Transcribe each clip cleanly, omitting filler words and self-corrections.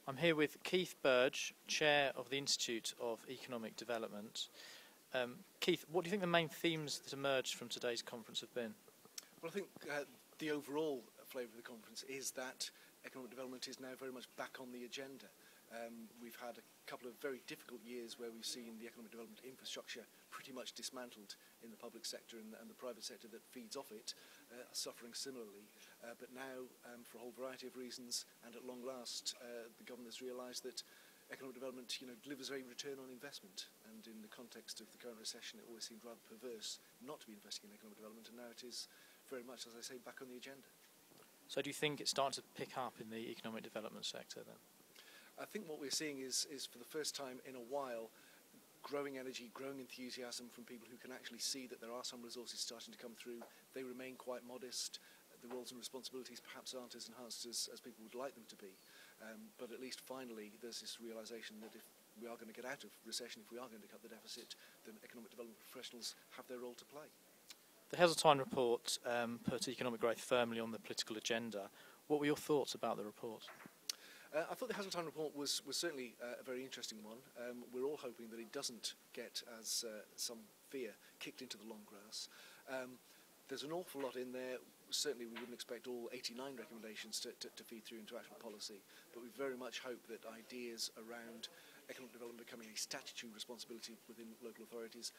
I'm here with Keith Burge, Chair of the Institute of Economic Development. Keith, what do you think the main themes that emerged from today's conference have been? Well, I think the overall flavour of the conference is that economic development is now very much back on the agenda. We've had a couple of very difficult years where we've seen the economic development infrastructure pretty much dismantled in the public sector, and the private sector that feeds off it suffering similarly. But now, for a whole variety of reasons, and at long last, the government has realised that economic development, delivers a return on investment. And in the context of the current recession, it always seemed rather perverse not to be investing in economic development, and now it is very much, as I say, back on the agenda. So do you think it's starting to pick up in the economic development sector then? I think what we're seeing is for the first time in a while, growing energy, growing enthusiasm from people who can actually see that there are some resources starting to come through. They remain quite modest. The roles and responsibilities perhaps aren't as enhanced as people would like them to be. But at least finally there's this realisation that if we are going to get out of recession, if we are going to cut the deficit, then economic development professionals have their role to play. The Heseltine report put economic growth firmly on the political agenda. What were your thoughts about the report? I thought the Heseltine report was certainly a very interesting one. We're all hoping that it doesn't get, as some fear, kicked into the long grass. There's an awful lot in there. Certainly we wouldn't expect all 89 recommendations to feed through into actual policy, but we very much hope that ideas around economic development becoming a statutory responsibility within local authorities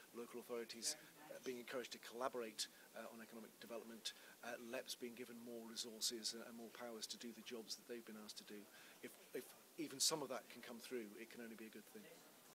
being encouraged to collaborate on economic development, LEPs being given more resources and more powers to do the jobs that they've been asked to do. If even some of that can come through, it can only be a good thing.